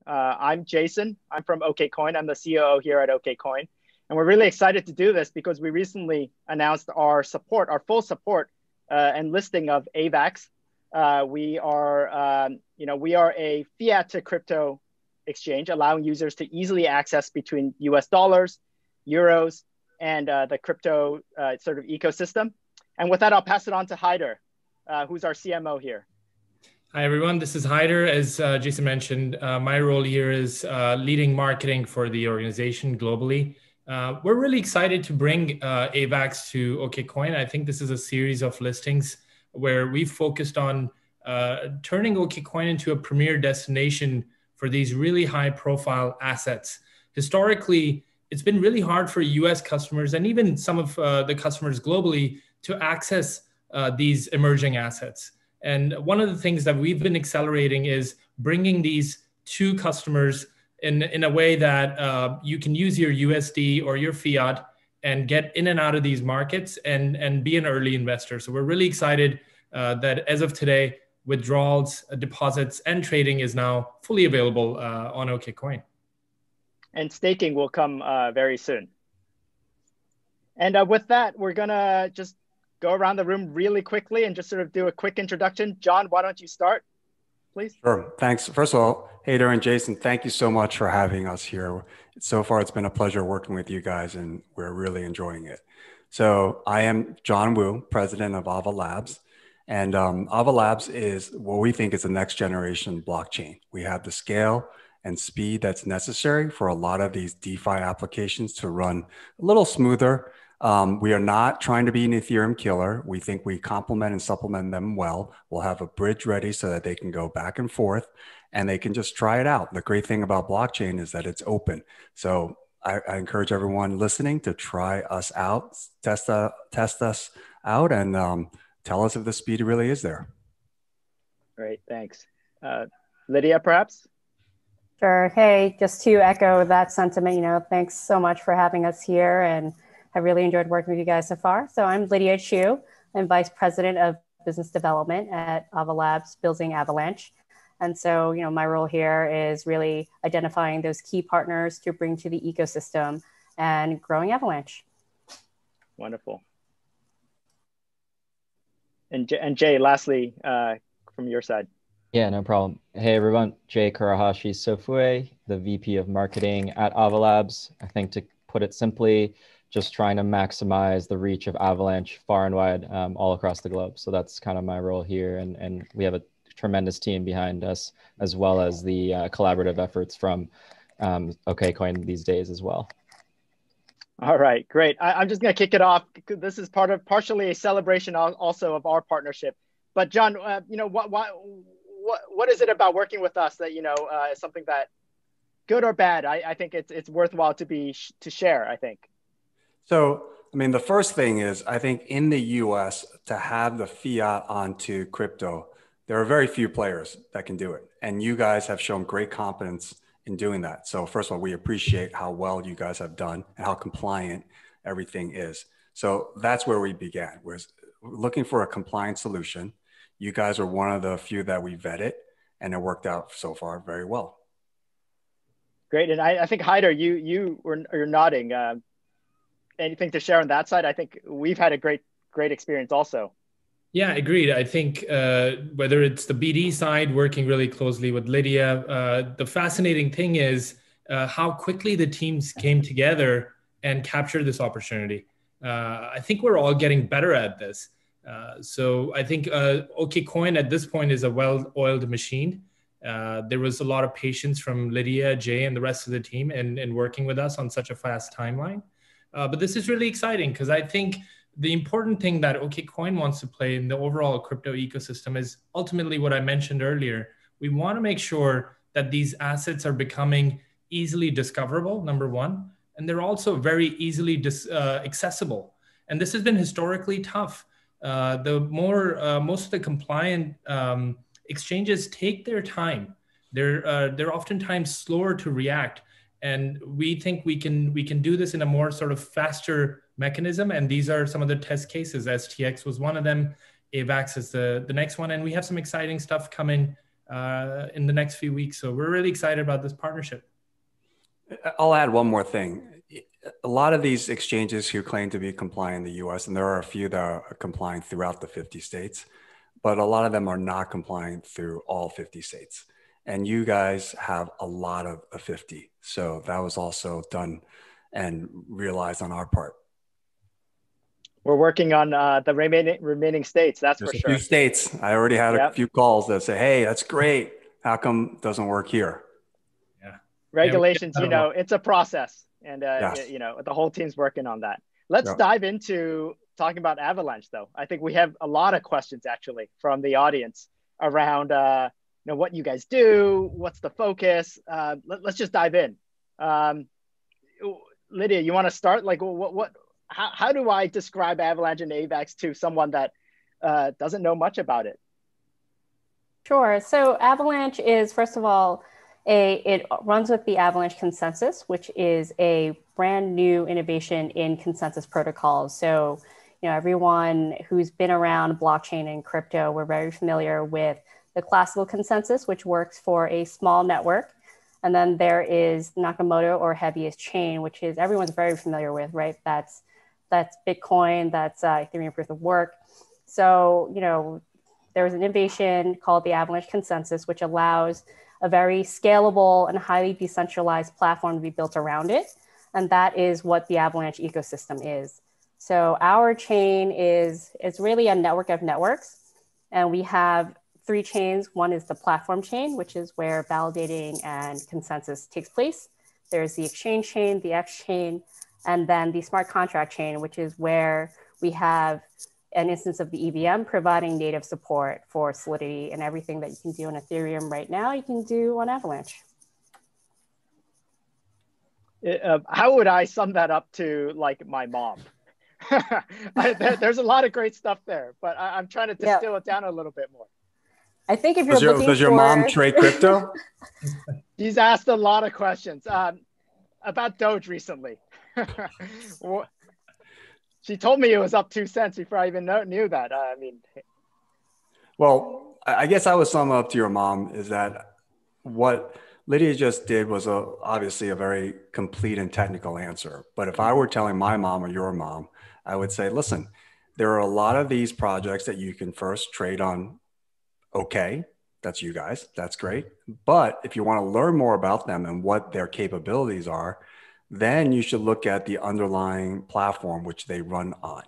I'm Jason. I'm from Okcoin. I'm the COO here at Okcoin. And we're really excited to do this because we recently announced our support, our full support and listing of AVAX. We are a fiat to crypto exchange, allowing users to easily access between US dollars, euros, and the crypto sort of ecosystem. And with that, I'll pass it on to Haider, who's our CMO here. Hi, everyone. This is Haider. As Jason mentioned, my role here is leading marketing for the organization globally. We're really excited to bring AVAX to Okcoin. I think this is a series of listings where we've focused on turning Okcoin into a premier destination for these really high-profile assets. Historically, it's been really hard for US customers and even some of the customers globally to access these emerging assets. And one of the things that we've been accelerating is bringing these to customers in a way that you can use your USD or your fiat and get in and out of these markets and be an early investor. So we're really excited that as of today, withdrawals, deposits, and trading is now fully available on Okcoin. And staking will come very soon. And with that, we're gonna just go around the room really quickly and just sort of do a quick introduction. John, why don't you start, please? Sure, thanks. First of all, Haider and Jason, thank you so much for having us here. So far, it's been a pleasure working with you guys and we're really enjoying it. So I am John Wu, president of Ava Labs. And Ava Labs is what we think is the next generation blockchain. We have the scale and speed that's necessary for a lot of these DeFi applications to run a little smoother. We are not trying to be an Ethereum killer. We think we complement and supplement them well. We'll have a bridge ready so that they can go back and forth and they can just try it out. The great thing about blockchain is that it's open. So I encourage everyone listening to try us out, test us out, and tell us if the speed really is there. Great, thanks. Lydia, perhaps? Sure. Hey, just to echo that sentiment, thanks so much for having us here, and I really enjoyed working with you guys so far. So I'm Lydia Chiu. I'm Vice President of Business Development at Ava Labs, building Avalanche. And so, my role here is really identifying those key partners to bring to the ecosystem and growing Avalanche. Wonderful. And Jay, lastly, from your side. Yeah, no problem. Hey, everyone. Jay Kurahashi-Sofue, the VP of Marketing at Ava Labs. I think to put it simply, just trying to maximize the reach of Avalanche far and wide all across the globe. So that's kind of my role here. And we have a tremendous team behind us, as well as the collaborative efforts from Okcoin these days as well. All right, great. I'm just going to kick it off. This is partially a celebration also of our partnership. But John, what is it about working with us that is something that, good or bad, I think it's worthwhile to share, I think. So, the first thing is, I think in the US, to have the fiat onto crypto, there are very few players that can do it. And you guys have shown great competence in doing that. So first of all, we appreciate how well you guys have done and how compliant everything is. So that's where we began. We're looking for a compliant solution. You guys are one of the few that we vetted, and it worked out so far very well. Great. And I think, Haider, you're nodding. Anything to share on that side? I think we've had a great experience also. Yeah, agreed. I think whether it's the BD side, working really closely with Lydia, the fascinating thing is how quickly the teams came together and captured this opportunity. I think we're all getting better at this. So I think Okcoin at this point is a well-oiled machine. There was a lot of patience from Lydia, Jay, and the rest of the team in working with us on such a fast timeline. But this is really exciting because I think the important thing that Okcoin wants to play in the overall crypto ecosystem is ultimately what I mentioned earlier. We want to make sure that these assets are becoming easily discoverable, number one, and they're also very easily accessible. And this has been historically tough. Most of the compliant exchanges take their time. They're oftentimes slower to react. And we think we can do this in a more sort of faster mechanism. And these are some of the test cases. STX was one of them. AVAX is the next one. And we have some exciting stuff coming in the next few weeks. So we're really excited about this partnership. I'll add one more thing. A lot of these exchanges who claim to be compliant in the US, and there are a few that are compliant throughout the 50 states, but a lot of them are not compliant through all 50 states. And you guys have a lot of 50. So that was also done and realized on our part. We're working on the remaining states, that's There's for a sure. few states. I already had a few calls that say, hey, that's great. How come it doesn't work here? Yeah. Regulations, it's a process. And, Yes. the whole team's working on that. Let's dive into talking about Avalanche, though. I think we have a lot of questions, actually, from the audience around what you guys do, what's the focus. Let's just dive in. Lydia, you want to start? Like, how do I describe Avalanche and AVAX to someone that doesn't know much about it? Sure. So Avalanche is, first of all, it runs with the Avalanche Consensus, which is a brand new innovation in consensus protocols. So, everyone who's been around blockchain and crypto, we're very familiar with the classical consensus, which works for a small network. And then there is Nakamoto or heaviest chain, which is everyone's very familiar with, right? That's Bitcoin, that's Ethereum proof of work. So, there was an innovation called the Avalanche Consensus, which allows a very scalable and highly decentralized platform to be built around it. And that is what the Avalanche ecosystem is. So our chain is really a network of networks. And we have 3 chains. One is the platform chain, which is where validating and consensus takes place. There's the exchange chain, the X chain, and then the smart contract chain, which is where we have an instance of the EVM providing native support for Solidity, and everything that you can do on Ethereum right now, you can do on Avalanche. How would I sum that up to like my mom? There's a lot of great stuff there, but I'm trying to distill it down a little bit more. I think if you're looking does your mom trade crypto? He's asked a lot of questions about Doge recently. She told me it was up 2 cents before I even knew that. Well, I guess I would sum up to your mom is that what Lydia just did was obviously a very complete and technical answer. But if I were telling my mom or your mom, I would say, listen, there are a lot of these projects that you can first trade on. Okay, that's you guys. That's great. But if you want to learn more about them and what their capabilities are, then you should look at the underlying platform which they run on.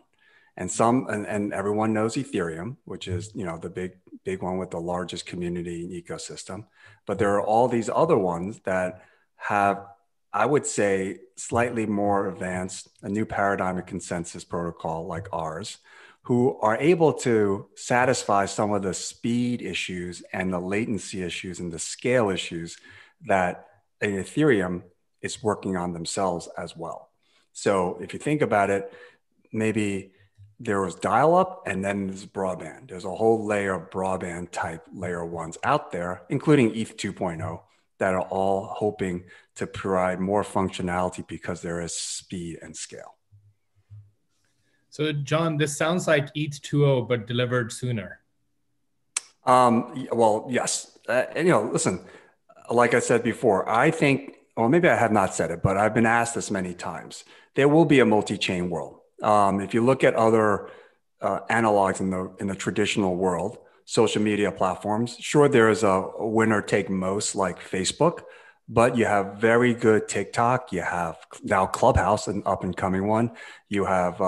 And everyone knows Ethereum, which is, the big one with the largest community and ecosystem. But there are all these other ones that have, I would say, slightly more advanced, a new paradigm of consensus protocol like ours, who are able to satisfy some of the speed issues and the latency issues and the scale issues that Ethereum is working on themselves as well. So if you think about it, maybe there was dial-up and then there's broadband. There's a whole layer of broadband type layer ones out there, including ETH 2.0, that are all hoping to provide more functionality because there is speed and scale. So John, this sounds like ETH 2.0, but delivered sooner. Well, yes. Listen, like I said before, I think, or maybe I have not said it, but I've been asked this many times. There will be a multi-chain world. If you look at other analogs in the traditional world, social media platforms, sure, there is a winner take most like Facebook, but you have very good TikTok. You have now Clubhouse, an up and coming one. You have,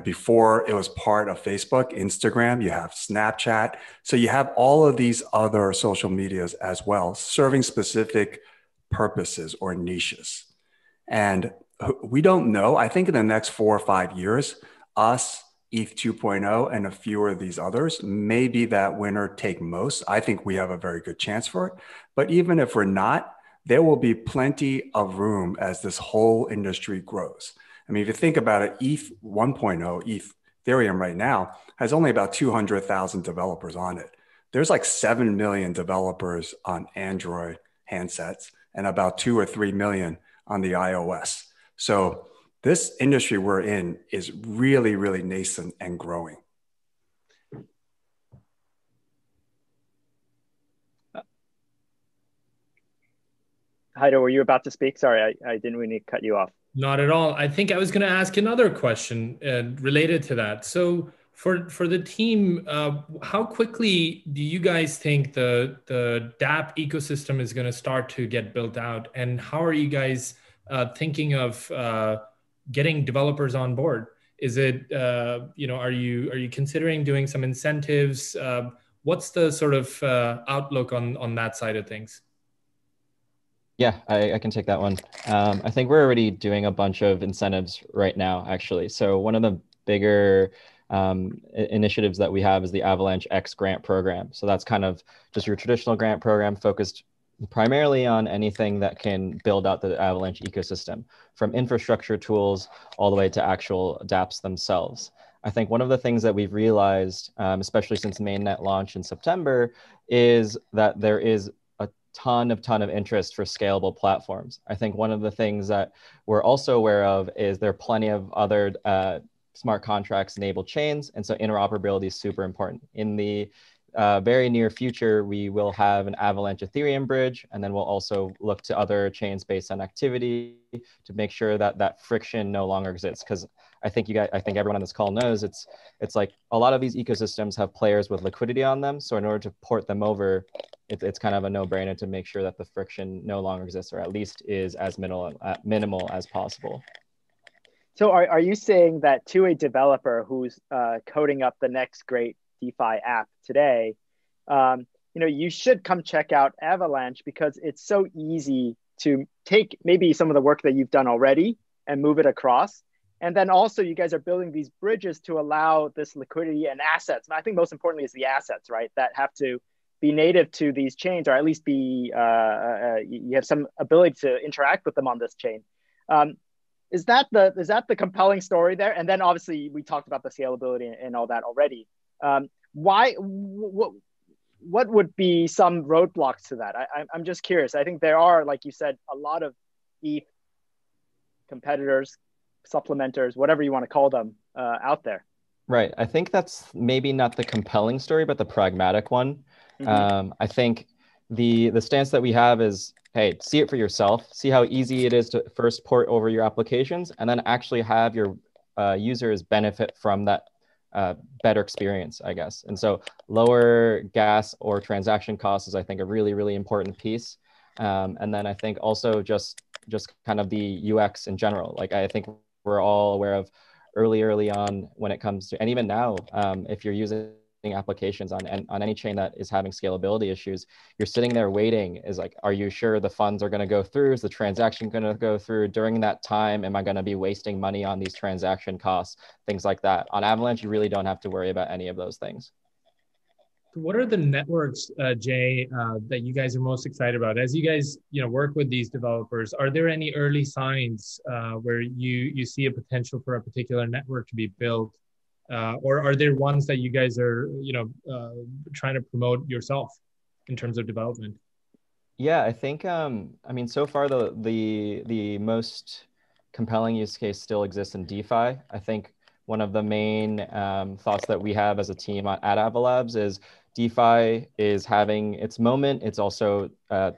before it was part of Facebook, Instagram, you have Snapchat. So you have all of these other social medias as well, serving specific purposes or niches. And we don't know. I think in the next 4 or 5 years, us, ETH 2.0, and a few of these others may be that winner take most. I think we have a very good chance for it. But even if we're not, there will be plenty of room as this whole industry grows. I mean, if you think about it, ETH 1.0, Ethereum right now has only about 200,000 developers on it. There's like 7 million developers on Android handsets and about 2 or 3 million on the iOS. So this industry we're in is really, really nascent and growing. Haider, were you about to speak? Sorry, I didn't really cut you off. Not at all. I think I was going to ask another question related to that. So for the team, how quickly do you guys think the DApp ecosystem is going to start to get built out, and how are you guys thinking of getting developers on board? Is it are you considering doing some incentives? What's the sort of outlook on that side of things? Yeah, I can take that one. I think we're already doing a bunch of incentives right now, actually. So one of the bigger initiatives that we have is the Avalanche X grant program. So that's kind of just your traditional grant program focused primarily on anything that can build out the Avalanche ecosystem, from infrastructure tools all the way to actual dApps themselves. I think one of the things that we've realized, especially since mainnet launch in September, is that there is ton of interest for scalable platforms. I think one of the things that we're also aware of is there are plenty of other smart contracts enabled chains. And so interoperability is super important. In the very near future, we will have an Avalanche Ethereum bridge, and then we'll also look to other chains based on activity to make sure that that friction no longer exists. Because I think everyone on this call knows it's like a lot of these ecosystems have players with liquidity on them. So in order to port them over, it's kind of a no-brainer to make sure that the friction no longer exists, or at least is as minimal as possible. So are you saying that to a developer who's coding up the next great DeFi app today, you should come check out Avalanche because it's so easy to take maybe some of the work that you've done already and move it across. And then also you guys are building these bridges to allow this liquidity and assets. And I think most importantly is the assets, right? That have to be native to these chains, or at least be, you have some ability to interact with them on this chain. Is that the compelling story there? And then obviously we talked about the scalability and all that already. What would be some roadblocks to that? I'm just curious. I think there are, like you said, a lot of ETH competitors, supplementers, whatever you want to call them, out there. Right. I think that's maybe not the compelling story, but the pragmatic one. Mm-hmm. I think the stance that we have is, hey, see it for yourself, see how easy it is to first port over your applications, and then actually have your users benefit from that better experience, I guess. And so lower gas or transaction costs is, I think, a really, really important piece. And then I think also just kind of the UX in general. Like, I think we're all aware of early on when it comes to, and even now, if you're using applications on any chain that is having scalability issues, you're sitting there waiting, is like, are you sure the funds are going to go through? Is the transaction going to go through during that time? Am I going to be wasting money on these transaction costs? Things like that. On Avalanche, you really don't have to worry about any of those things. What are the networks, Jay, that you guys are most excited about? As you guys, work with these developers, are there any early signs where you see a potential for a particular network to be built? Or are there ones that you guys are, trying to promote yourself in terms of development? Yeah, I think, so far the most compelling use case still exists in DeFi. I think one of the main thoughts that we have as a team at Avalabs is DeFi is having its moment. It's also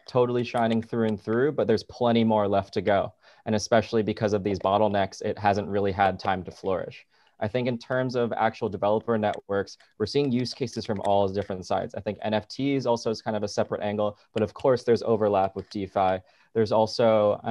totally shining through and through, but there's plenty more left to go. And especially because of these bottlenecks, it hasn't really had time to flourish. I think in terms of actual developer networks, we're seeing use cases from all different sides. I think NFTs also is kind of a separate angle, but of course there's overlap with DeFi. There's also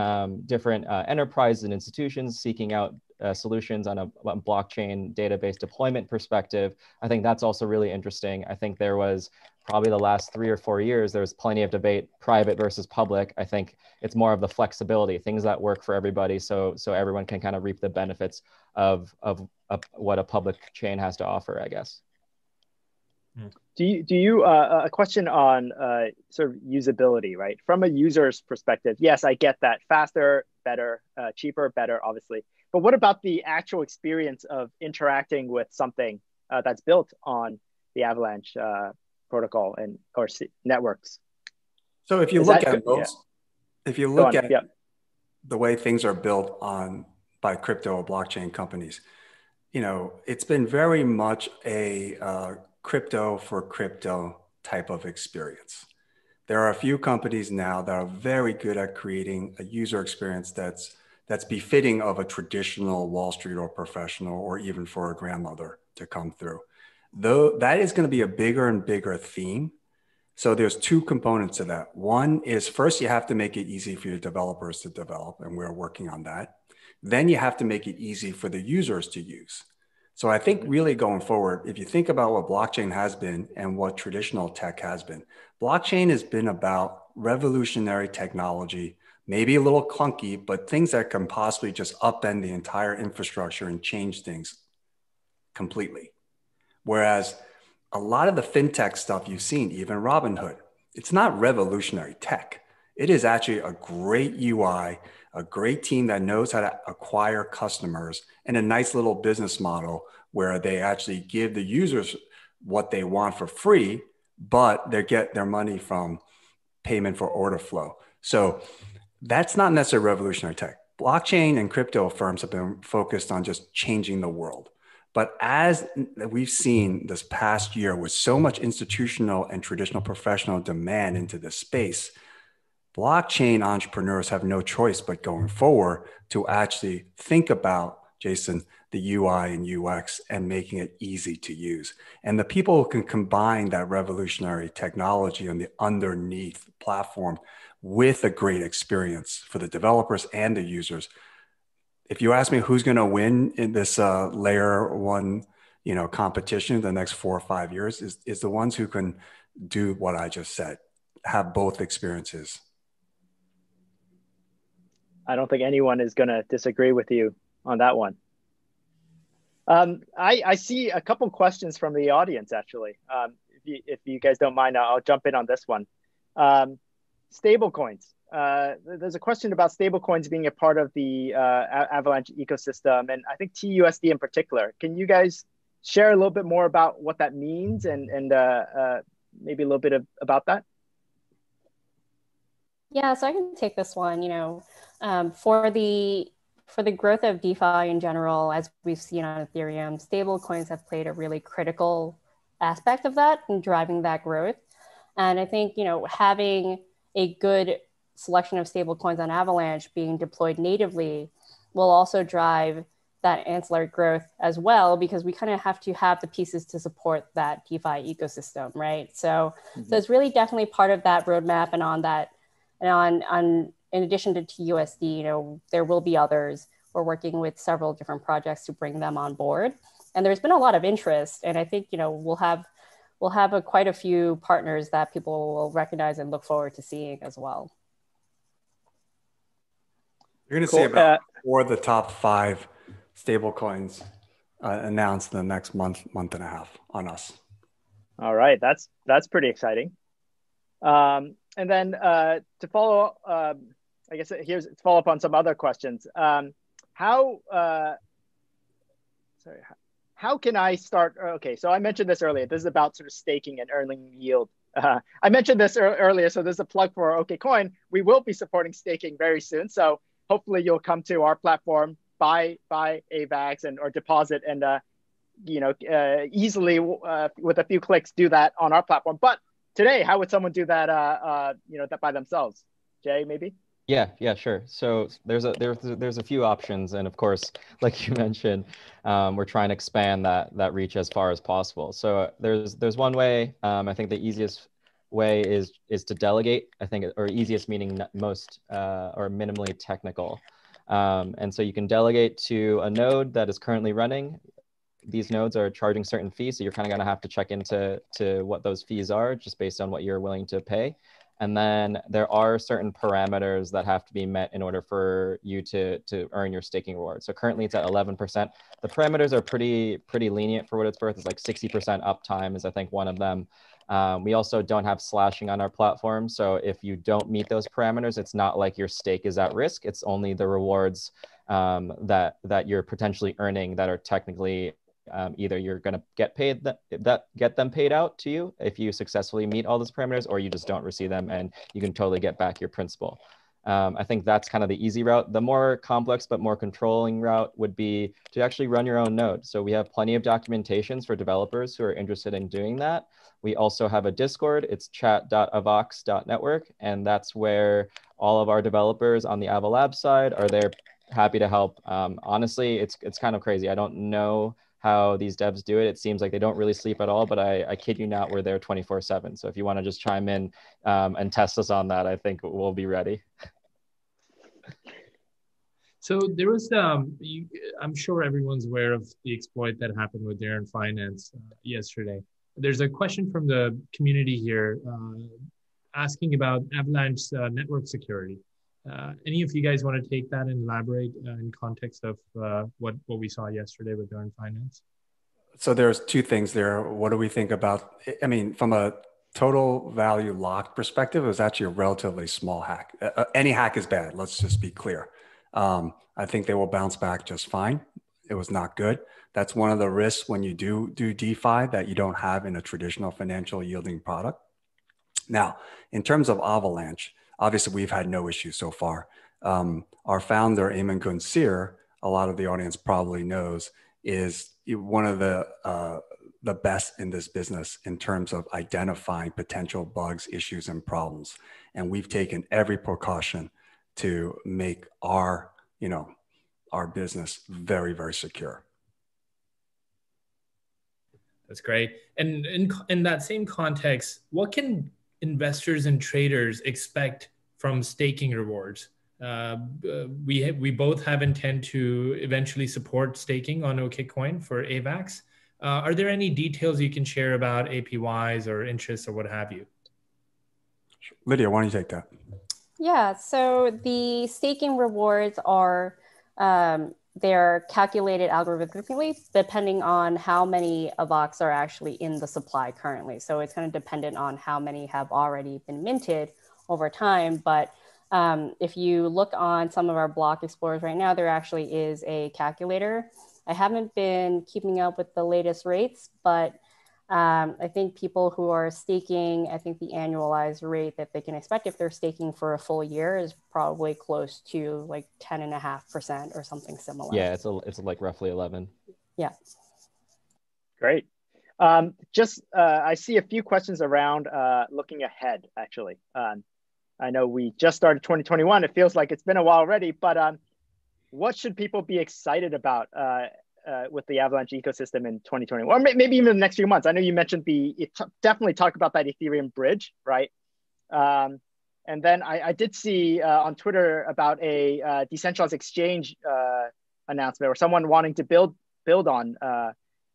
different enterprises and institutions seeking out solutions on a blockchain database deployment perspective. I think that's also really interesting. I think there was probably the last 3 or 4 years, there was plenty of debate, private versus public. I think it's more of the flexibility, things that work for everybody, so everyone can kind of reap the benefits of what a public chain has to offer, I guess. Do you a question on sort of usability, right? From a user's perspective, yes, I get that. Faster, better, cheaper, better, obviously. But what about the actual experience of interacting with something that's built on the Avalanche protocol or networks? So if you look at the way things are built by crypto or blockchain companies, it's been very much a crypto for crypto type of experience. There are a few companies now that are very good at creating a user experience that's befitting of a traditional Wall Street or professional, or even for a grandmother to come through. Though that is going to be a bigger and bigger theme. So there's two components to that. One is, first, you have to make it easy for your developers to develop, and we're working on that. Then you have to make it easy for the users to use. So I think really going forward, if you think about what blockchain has been and what traditional tech has been, blockchain has been about revolutionary technology, maybe a little clunky, but things that can possibly just upend the entire infrastructure and change things completely. Whereas a lot of the fintech stuff you've seen, even Robinhood, it's not revolutionary tech. It is actually a great UI, a great team that knows how to acquire customers, and a nice little business model where they actually give the users what they want for free, but they get their money from payment for order flow. So that's not necessarily revolutionary tech. Blockchain and crypto firms have been focused on just changing the world. But as we've seen this past year with so much institutional and traditional professional demand into this space, blockchain entrepreneurs have no choice but going forward to actually think about, Jason, the UI and UX and making it easy to use. And the people who can combine that revolutionary technology on the underneath platform with a great experience for the developers and the users. If you ask me who's going to win in this layer one, competition the next 4 or 5 years, is the ones who can do what I just said, have both experiences. I don't think anyone is going to disagree with you on that one. I see a couple questions from the audience, actually. If you guys don't mind, I'll jump in on this one. Stablecoins. There's a question about stablecoins being a part of the Avalanche ecosystem, and I think TUSD in particular. Can you guys share a little bit more about what that means and maybe a little bit about that? Yeah, so I can take this one. For the growth of DeFi in general, as we've seen on Ethereum, stable coins have played a really critical aspect of that in driving that growth. And I think, having a good selection of stable coins on Avalanche being deployed natively will also drive that ancillary growth as well, because we kind of have to have the pieces to support that DeFi ecosystem, right? So it's really definitely part of that roadmap. And on that, and on in addition to TUSD, there will be others. We're working with several different projects to bring them on board. And there's been a lot of interest. And I think, we'll have quite a few partners that people will recognize and look forward to seeing as well. You're going to see about 4 of the top 5 stable coins announced in the next month and a half on us. All right. That's pretty exciting. And then to follow, I guess here's to follow up on some other questions. How can I start? Okay, so I mentioned this earlier. This is about sort of staking and earning yield. I mentioned this earlier, so there's a plug for Okcoin. We will be supporting staking very soon. So hopefully you'll come to our platform, buy AVAX or deposit, and easily with a few clicks do that on our platform. But today, how would someone do that? That by themselves? Jay, maybe. Yeah, sure. So there's a few options, and of course, like you mentioned, we're trying to expand that reach as far as possible. So there's one way. I think the easiest way is to delegate. I think, or easiest meaning most or minimally technical. And so you can delegate to a node that is currently running. These nodes are charging certain fees, so you're kind of going to have to check into what those fees are, just based on what you're willing to pay. And then there are certain parameters that have to be met in order for you to earn your staking reward. So currently it's at 11%. The parameters are pretty lenient for what it's worth. It's like 60% uptime is, I think, one of them. We also don't have slashing on our platform. So if you don't meet those parameters, it's not like your stake is at risk. It's only the rewards that you're potentially earning that are technically either you're going to get paid get them paid out to you if you successfully meet all those parameters, or you just don't receive them and you can totally get back your principal. I think that's kind of the easy route. The more complex but more controlling route would be to actually run your own node. So we have plenty of documentations for developers who are interested in doing that. We also have a Discord. It's chat.avax.network, and that's where all of our developers on the Avalabs side are there, happy to help. Honestly, it's kind of crazy. I don't know how these devs do it. It seems like they don't really sleep at all, but I kid you not, we're there 24/7. So if you want to just chime in and test us on that, I think we'll be ready. So there was, I'm sure everyone's aware of the exploit that happened with therein finance yesterday. There's a question from the community here asking about Avalanche network security. Any of you guys want to take that and elaborate in context of what we saw yesterday with therein finance? So there's two things there. What do we think about, I mean, from a total value lock perspective, it was actually a relatively small hack. Any hack is bad. Let's just be clear. I think they will bounce back just fine. It was not good. That's one of the risks when you do DeFi that you don't have in a traditional financial yielding product. Now, in terms of Avalanche, obviously we've had no issues so far. Our founder, Eamon Gunsir, a lot of the audience probably knows, is one of the best in this business in terms of identifying potential bugs, issues, and problems. And we've taken every precaution to make our business very, very secure. That's great. And in that same context, what can investors and traders expect from staking rewards? We both have intent to eventually support staking on Okcoin for AVAX. Are there any details you can share about APYs or interests or what have you? Lydia, why don't you take that? Yeah, so the staking rewards are, they're calculated algorithmically depending on how many AVAX are actually in the supply currently. So it's kind of dependent on how many have already been minted over time. But if you look on some of our block explorers right now, there actually is a calculator. I haven't been keeping up with the latest rates, but I think people who are staking, I think the annualized rate that they can expect if they're staking for a full year is probably close to like 10.5% or something similar. Yeah, it's like roughly 11. Yeah. Great. I see a few questions around looking ahead, actually. I know we just started 2021. It feels like it's been a while already, but what should people be excited about with the Avalanche ecosystem in 2020, or maybe even the next few months? I know you mentioned definitely talk about that Ethereum bridge, right? And then I did see on Twitter about a decentralized exchange announcement or someone wanting to build on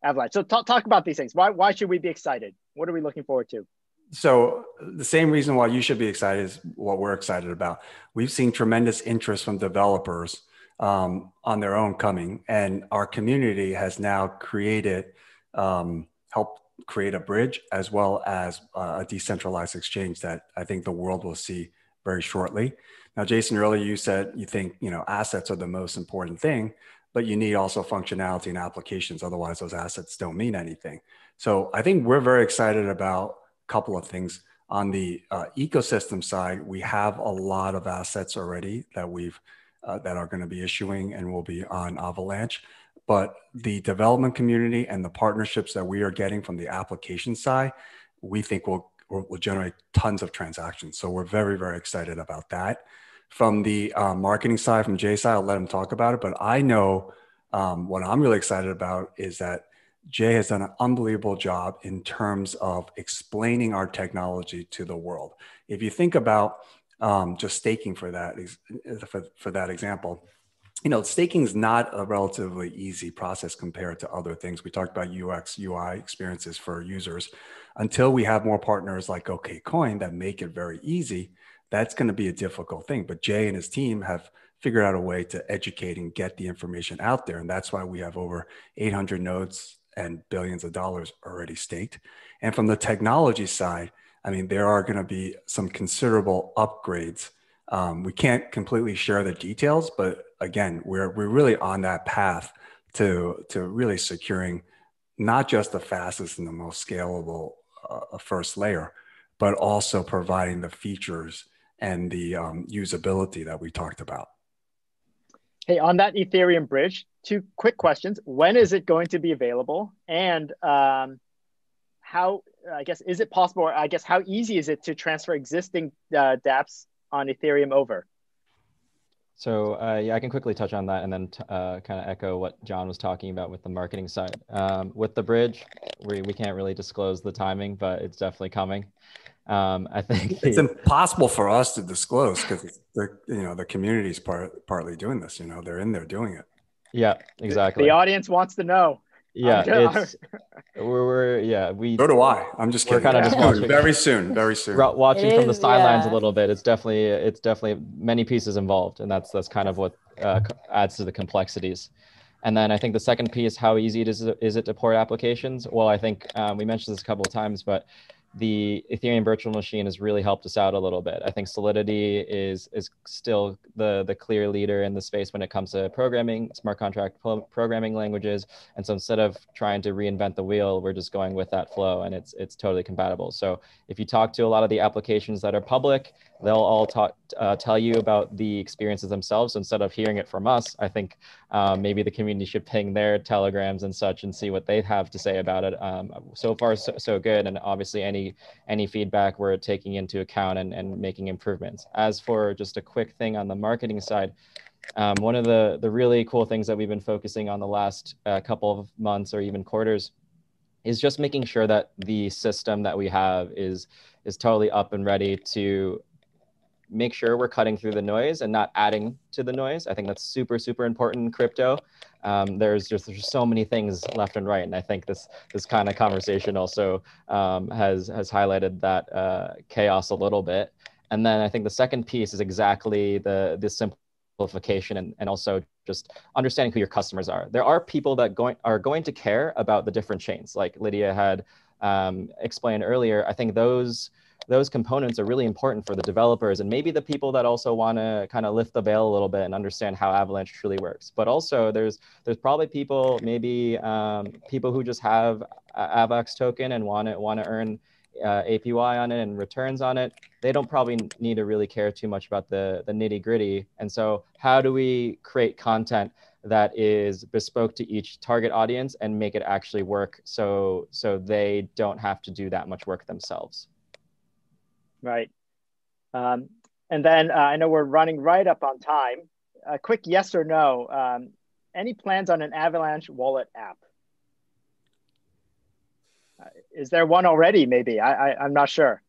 Avalanche. So talk about these things. Why should we be excited? What are we looking forward to? So the same reason why you should be excited is what we're excited about. We've seen tremendous interest from developers on their own coming, and our community has now helped create a bridge as well as a decentralized exchange that I think the world will see very shortly. Now, Jason, earlier you said you think assets are the most important thing, but you need also functionality and applications. Otherwise, those assets don't mean anything. So I think we're very excited about a couple of things. On the ecosystem side, we have a lot of assets already that that are going to be issuing and will be on Avalanche. But the development community and the partnerships that we are getting from the application side, we think will generate tons of transactions. So we're very, very excited about that. From the marketing side, from Jay's side, I'll let him talk about it. But I know what I'm really excited about is that Jay has done an unbelievable job in terms of explaining our technology to the world. If you think about just staking for that example, staking is not a relatively easy process compared to other things. We talked about UX, UI experiences for users. Until we have more partners like Okcoin that make it very easy, that's going to be a difficult thing. But Jay and his team have figured out a way to educate and get the information out there. And that's why we have over 800 nodes and billions of dollars already staked. And from the technology side, I mean, there are going to be some considerable upgrades. We can't completely share the details, but again, we're really on that path to really securing not just the fastest and the most scalable first layer, but also providing the features and the usability that we talked about. Hey, on that Ethereum bridge, two quick questions. When is it going to be available? And how, I guess, is it possible, or I guess, how easy is it to transfer existing dApps on Ethereum over? So yeah, I can quickly touch on that and then kind of echo what John was talking about with the marketing side. With the bridge, we can't really disclose the timing, but it's definitely coming. I think it's impossible for us to disclose because the community's partly doing this. They're in there doing it. Yeah, exactly. The audience wants to know. Yeah, we. So do I. I'm just kidding. We're kind of just watching. Very soon. Watching from the sidelines a little bit. It's definitely many pieces involved, and that's kind of what adds to the complexities. And then I think the second piece, how easy is it to port applications? Well, I think we mentioned this a couple of times, but the Ethereum virtual machine has really helped us out a little bit. I think Solidity is still the clear leader in the space when it comes to programming, smart contract programming languages. And so instead of trying to reinvent the wheel, we're just going with that flow, and it's totally compatible. So if you talk to a lot of the applications that are public, they'll all tell you about the experiences themselves. So instead of hearing it from us, I think maybe the community should ping their telegrams and such and see what they have to say about it. So far, so good. And obviously any feedback we're taking into account and making improvements. As for just a quick thing on the marketing side, one of the really cool things that we've been focusing on the last couple of months or even quarters is just making sure that the system that we have is totally up and ready to make sure we're cutting through the noise and not adding to the noise. I think that's super, super important in crypto. There's so many things left and right. And I think this kind of conversation also has highlighted that chaos a little bit. And then I think the second piece is exactly the simplification and also just understanding who your customers are. There are people that are going to care about the different chains, like Lydia had explained earlier. I think those components are really important for the developers and maybe the people that also want to kind of lift the veil a little bit and understand how Avalanche truly works. But also there's probably people, maybe people who just have AVAX token and want to earn APY on it and returns on it. They don't probably need to really care too much about the nitty gritty. And so how do we create content that is bespoke to each target audience and make it actually work so they don't have to do that much work themselves? Right. And then I know we're running right up on time. A quick yes or no. Any plans on an Avalanche wallet app? Is there one already? Maybe I'm not sure.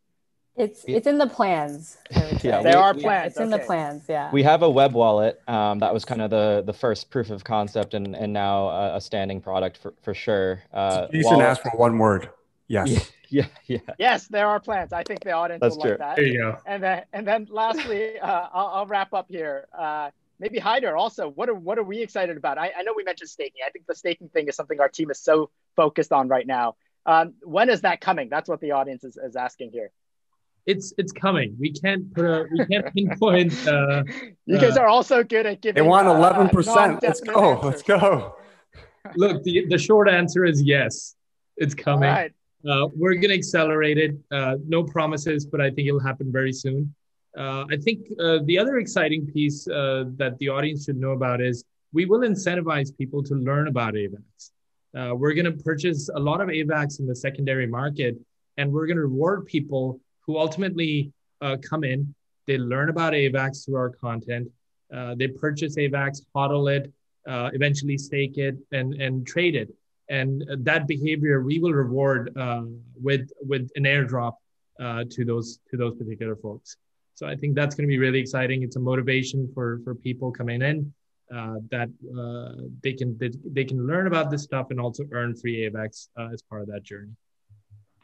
It's in the plans. Yeah, there are plans. It's in the plans. Yeah. We have a web wallet that was kind of the first proof of concept and now a standing product for sure. Jason asked for one word. Yes. Yeah. Yes, there are plans. I think the audience will like that. There you go. And then lastly, I'll wrap up here. Maybe Haider also. What are we excited about? I know we mentioned staking. I think the staking thing is something our team is so focused on right now. When is that coming? That's what the audience is asking here. It's coming. We can't pinpoint. You guys are also good at giving. They want 11%. Let's go. Look, the short answer is yes. It's coming. All right. We're going to accelerate it. No promises, but I think it'll happen very soon. I think the other exciting piece that the audience should know about is we will incentivize people to learn about AVAX. We're going to purchase a lot of AVAX in the secondary market, and we're going to reward people who ultimately come in. They learn about AVAX through our content. They purchase AVAX, hodl it, eventually stake it, and trade it. And that behavior we will reward with an airdrop to those particular folks. So I think that's going to be really exciting. It's a motivation for people coming in that they can learn about this stuff and also earn free AVAX as part of that journey.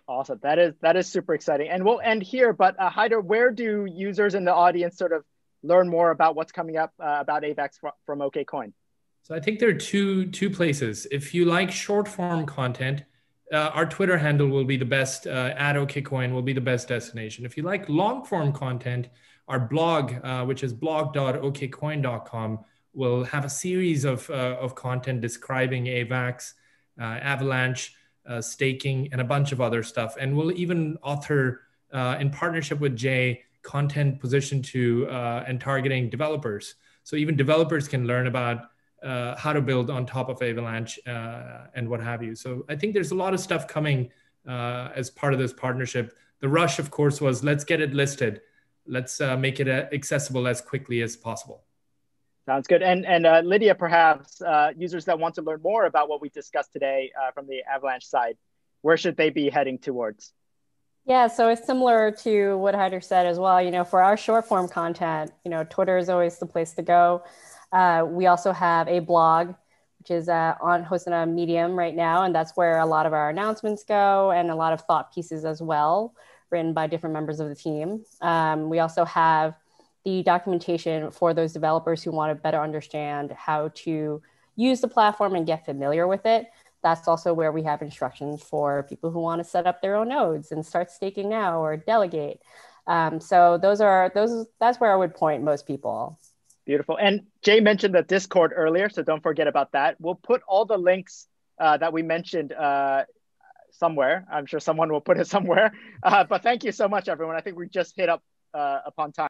Awesome. That is super exciting. And we'll end here. But Haider, where do users in the audience sort of learn more about what's coming up about AVAX from Okcoin? So I think there are two places. If you like short form content, our Twitter handle will be the best, at Okcoin will be the best destination. If you like long form content, our blog, which is blog.okcoin.com, will have a series of content describing AVAX, Avalanche, staking, and a bunch of other stuff. And we'll even author, in partnership with Jay, content positioned to and targeting developers. So even developers can learn about how to build on top of Avalanche and what have you. So I think there's a lot of stuff coming as part of this partnership. The rush, of course, was let's get it listed. Let's make it accessible as quickly as possible. Sounds good. And Lydia, perhaps users that want to learn more about what we discussed today from the Avalanche side, where should they be heading towards? Yeah, so it's similar to what Haider said as well. You know, for our short form content, you know, Twitter is always the place to go. We also have a blog, which is hosted on Medium right now, and that's where a lot of our announcements go and a lot of thought pieces as well, written by different members of the team. We also have the documentation for those developers who want to better understand how to use the platform and get familiar with it. That's also where we have instructions for people who want to set up their own nodes and start staking now or delegate. So that's where I would point most people. Beautiful. And Jay mentioned the Discord earlier, so don't forget about that. We'll put all the links that we mentioned somewhere. I'm sure someone will put it somewhere. But thank you so much, everyone. I think we just hit up upon time.